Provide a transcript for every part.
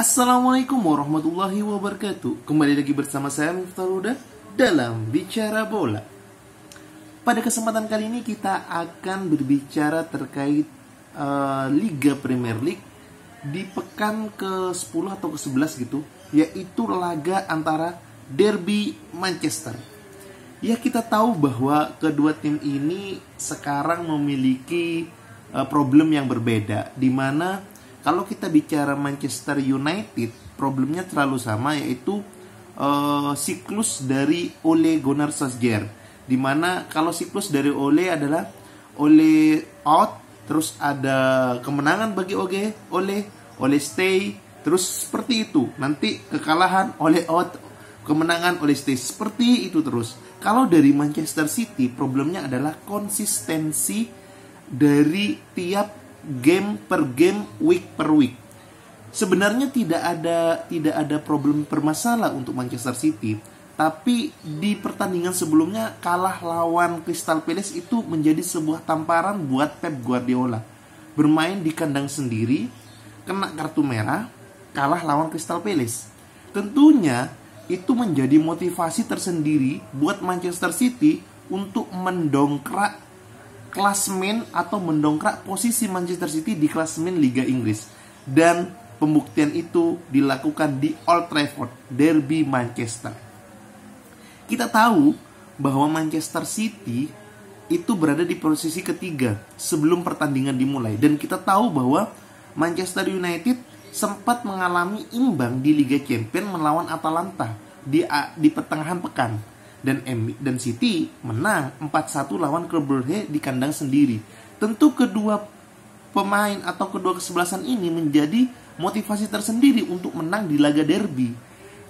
Assalamualaikum warahmatullahi wabarakatuh. Kembali lagi bersama saya Miftah Huda dalam Bicara Bola. Pada kesempatan kali ini kita akan berbicara terkait Liga Premier League di pekan ke-10 atau ke-11 gitu, yaitu laga antara Derby Manchester. Ya, kita tahu bahwa kedua tim ini sekarang memiliki problem yang berbeda, di mana kalau kita bicara Manchester United, problemnya terlalu sama, yaitu siklus dari Ole Gunnar Solskjaer. Dimana kalau siklus dari Ole adalah Ole out, terus ada kemenangan bagi Ole stay, terus seperti itu. Nanti kekalahan, Ole out, kemenangan, Ole stay, seperti itu terus. Kalau dari Manchester City, problemnya adalah konsistensi dari tiap game per game, week per week. Sebenarnya tidak ada problem bermasalah untuk Manchester City, tapi di pertandingan sebelumnya kalah lawan Crystal Palace itu menjadi sebuah tamparan buat Pep Guardiola. Bermain di kandang sendiri, kena kartu merah, kalah lawan Crystal Palace. Tentunya itu menjadi motivasi tersendiri buat Manchester City untuk mendongkrak klasmen atau mendongkrak posisi Manchester City di klasmen Liga Inggris. Dan pembuktian itu dilakukan di Old Trafford, Derby Manchester. Kita tahu bahwa Manchester City itu berada di posisi ketiga sebelum pertandingan dimulai. Dan kita tahu bahwa Manchester United sempat mengalami imbang di Liga Champions melawan Atalanta di pertengahan pekan. Dan City menang 4-1 lawan Club Brugge di kandang sendiri. Tentu kedua pemain atau kedua kesebelasan ini menjadi motivasi tersendiri untuk menang di laga derby.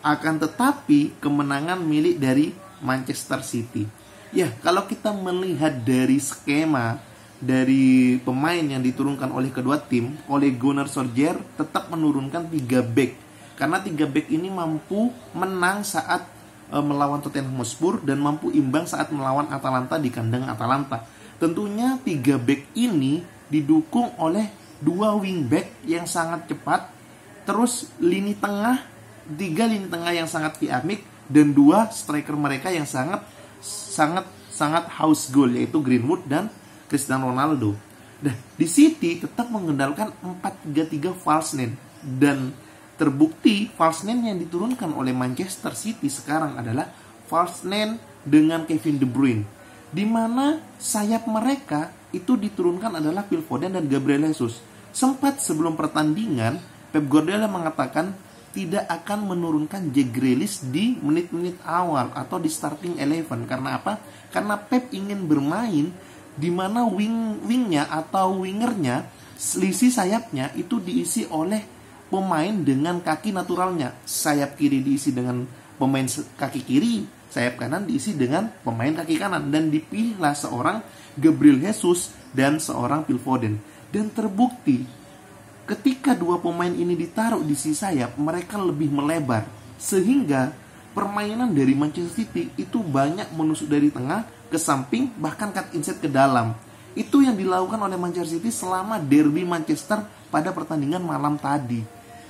Akan tetapi kemenangan milik dari Manchester City. Ya, kalau kita melihat dari skema dari pemain yang diturunkan oleh kedua tim, oleh Gunnar Solskjaer tetap menurunkan 3 back. Karena 3 back ini mampu menang saat melawan Tottenham Hotspur dan mampu imbang saat melawan Atalanta di kandang Atalanta. Tentunya 3 back ini didukung oleh 2 wing back yang sangat cepat, terus 3 lini tengah yang sangat piamik, dan 2 striker mereka yang sangat house goal, yaitu Greenwood dan Cristiano Ronaldo. Nah, di City tetap mengandalkan 4-3-3 false nine, dan terbukti false nine yang diturunkan oleh Manchester City sekarang adalah false nine dengan Kevin De Bruyne, di mana sayap mereka itu diturunkan adalah Phil Foden dan Gabriel Jesus. Sempat sebelum pertandingan Pep Guardiola mengatakan tidak akan menurunkan Jack Grealish di menit-menit awal atau di starting 11. Karena apa? Karena Pep ingin bermain di mana wingnya atau wingernya, selisih sayapnya itu diisi oleh pemain dengan kaki naturalnya. Sayap kiri diisi dengan pemain kaki kiri, sayap kanan diisi dengan pemain kaki kanan, dan dipilihlah seorang Gabriel Jesus dan seorang Phil Foden. Dan terbukti ketika 2 pemain ini ditaruh di sisi sayap, mereka lebih melebar, sehingga permainan dari Manchester City itu banyak menusuk dari tengah ke samping, bahkan cut inside ke dalam. Itu yang dilakukan oleh Manchester City selama Derby Manchester pada pertandingan malam tadi,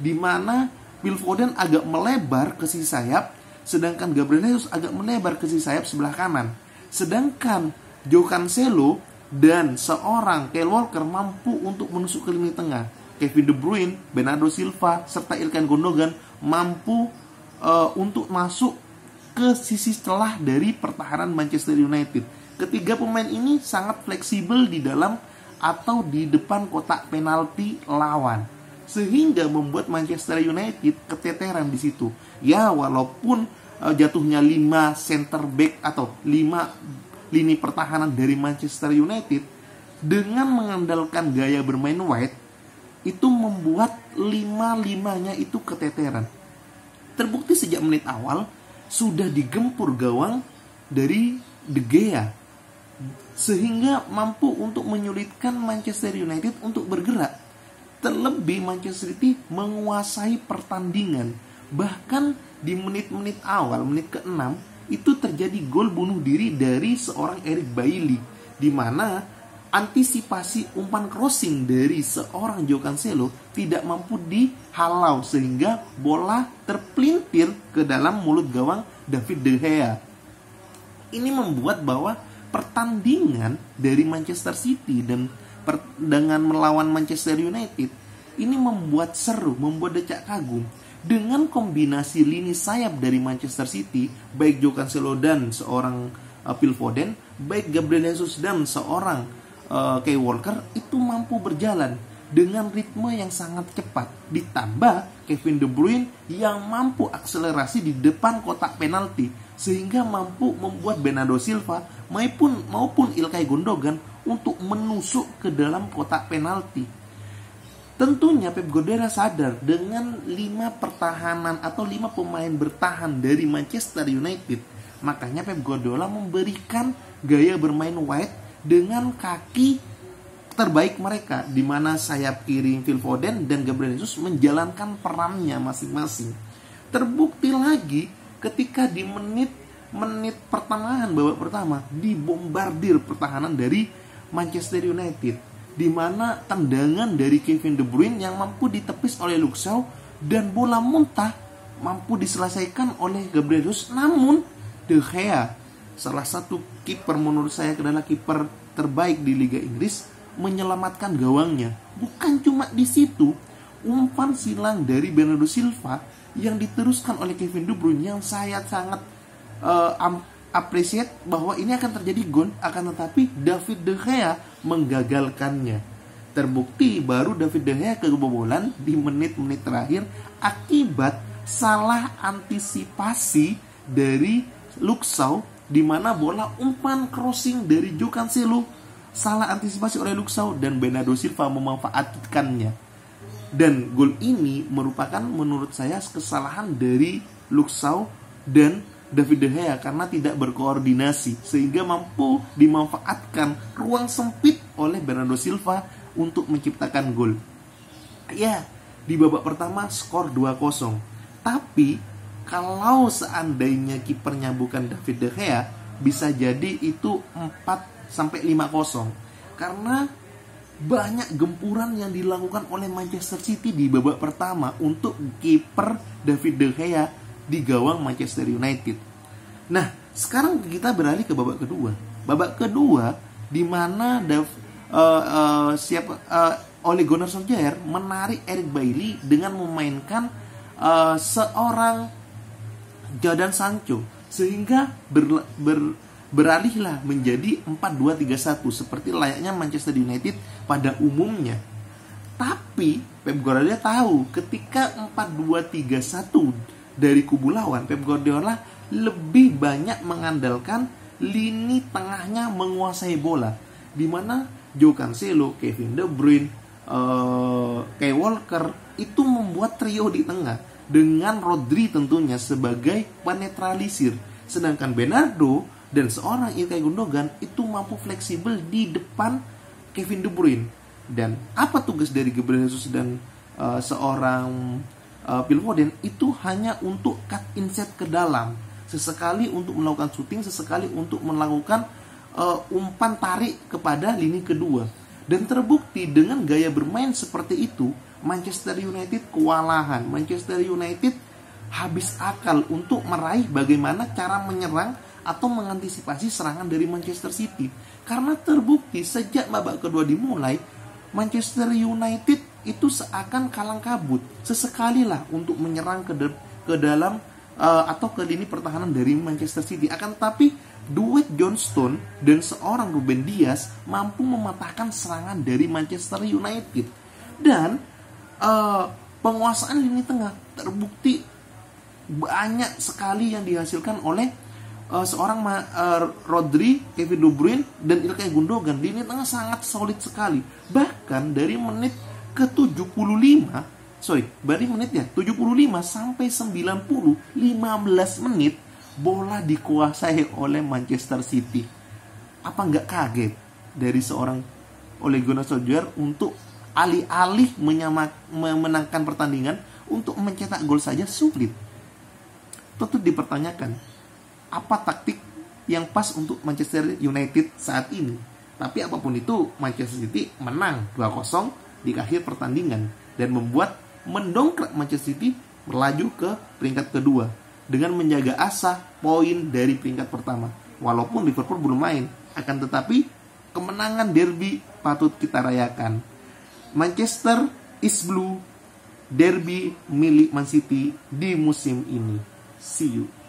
di mana Phil Foden agak melebar ke sisi sayap, sedangkan Gabriel Jesus agak melebar ke sisi sayap sebelah kanan. Sedangkan Joao Cancelo dan seorang Kyle Walker mampu untuk menusuk ke lini tengah. Kevin De Bruyne, Bernardo Silva, serta Ilkay Gundogan mampu untuk masuk ke sisi celah dari pertahanan Manchester United. Ketiga pemain ini sangat fleksibel di dalam atau di depan kotak penalti lawan, sehingga membuat Manchester United keteteran di situ. Ya, walaupun jatuhnya 5 center back atau 5 lini pertahanan dari Manchester United dengan mengandalkan gaya bermain wide, itu membuat 5-5-nya itu keteteran. Terbukti sejak menit awal sudah digempur gawang dari De Gea, sehingga mampu untuk menyulitkan Manchester United untuk bergerak. Terlebih Manchester City menguasai pertandingan. Bahkan di menit-menit awal, menit ke-6, itu terjadi gol bunuh diri dari seorang Eric Bailly, di mana antisipasi umpan crossing dari seorang Joao Cancelo tidak mampu dihalau sehingga bola terpelintir ke dalam mulut gawang David De Gea. Ini membuat bahwa pertandingan dari Manchester City dengan melawan Manchester United ini membuat seru, membuat decak kagum. Dengan kombinasi lini sayap dari Manchester City, baik Joao Cancelo dan seorang Phil Foden, baik Gabriel Jesus dan seorang Kyle Walker, itu mampu berjalan dengan ritme yang sangat cepat. Ditambah Kevin De Bruyne yang mampu akselerasi di depan kotak penalti sehingga mampu membuat Bernardo Silva maupun Ilkay Gundogan untuk menusuk ke dalam kotak penalti. Tentunya Pep Guardiola sadar dengan 5 pertahanan atau 5 pemain bertahan dari Manchester United, makanya Pep Guardiola memberikan gaya bermain wide dengan kaki terbaik mereka, di mana sayap kiri Phil Foden dan Gabriel Jesus menjalankan perannya masing-masing. Terbukti lagi ketika di menit pertengahan babak pertama dibombardir pertahanan dari Manchester United, di mana tendangan dari Kevin De Bruyne yang mampu ditepis oleh Luke Shaw dan bola muntah mampu diselesaikan oleh Gabriel Jesus, namun De Gea, salah satu kiper menurut saya adalah kiper terbaik di Liga Inggris, menyelamatkan gawangnya. Bukan cuma di situ, umpan silang dari Bernardo Silva yang diteruskan oleh Kevin De Bruyne yang saya sangat appreciate bahwa ini akan terjadi gol, akan tetapi David De Gea menggagalkannya. Terbukti baru David De Gea kebobolan di menit-menit terakhir akibat salah antisipasi dari Luke Shaw, di mana bola umpan crossing dari Joao Cancelo salah antisipasi oleh Luke Shaw dan Bernardo Silva memanfaatkannya. Dan gol ini merupakan menurut saya kesalahan dari Luke Shaw dan David De Gea karena tidak berkoordinasi sehingga mampu dimanfaatkan ruang sempit oleh Bernardo Silva untuk menciptakan gol. Ya, di babak pertama skor 2-0. Tapi kalau seandainya kipernya bukan David De Gea, bisa jadi itu 4-5-0. Karena banyak gempuran yang dilakukan oleh Manchester City di babak pertama untuk kiper David De Gea di gawang Manchester United. Nah, sekarang kita beralih ke babak kedua. Babak kedua di mana Ole Gunnar Solskjaer menarik Eric Bailly dengan memainkan seorang Jadon Sancho sehingga beralihlah menjadi 4-2-3-1 seperti layaknya Manchester United pada umumnya. Tapi Pep Guardiola tahu ketika 4-2-3-1 dari kubu lawan, Pep Guardiola lebih banyak mengandalkan lini tengahnya menguasai bola, di mana Joao Cancelo, Kevin De Bruyne, Kyle Walker itu membuat trio di tengah dengan Rodri tentunya sebagai penetralisir. Sedangkan Bernardo dan seorang Ilkay Gundogan itu mampu fleksibel di depan Kevin De Bruyne. Dan apa tugas dari Gabriel Jesus dan seorang Phil Foden itu hanya untuk cut inside ke dalam, sesekali untuk melakukan shooting, sesekali untuk melakukan umpan tarik kepada lini kedua. Dan terbukti dengan gaya bermain seperti itu, Manchester United kewalahan. Manchester United habis akal untuk meraih bagaimana cara menyerang atau mengantisipasi serangan dari Manchester City. Karena terbukti sejak babak kedua dimulai, Manchester United itu seakan kalang kabut. Sesekalilah untuk menyerang ke dalam atau ke lini pertahanan dari Manchester City. Akan tetapi duet John Stone dan seorang Ruben Dias mampu mematahkan serangan dari Manchester United. Dan penguasaan lini tengah terbukti banyak sekali yang dihasilkan oleh seorang Rodri, Kevin De Bruyne dan Ilkay Gundogan. Lini tengah sangat solid sekali. Bahkan dari menit dari menitnya 75 sampai 90, 15 menit bola dikuasai oleh Manchester City. Apa nggak kaget dari seorang Ole Gunnar Solskjaer untuk alih-alih memenangkan pertandingan untuk mencetak gol saja sulit? Tentu dipertanyakan, apa taktik yang pas untuk Manchester United saat ini? Tapi apapun itu, Manchester City menang 2-0 di akhir pertandingan dan mendongkrak Manchester City melaju ke peringkat kedua dengan menjaga asa poin dari peringkat pertama. Walaupun Liverpool belum main, akan tetapi kemenangan derby patut kita rayakan. Manchester is blue, derby milik Man City di musim ini. See you.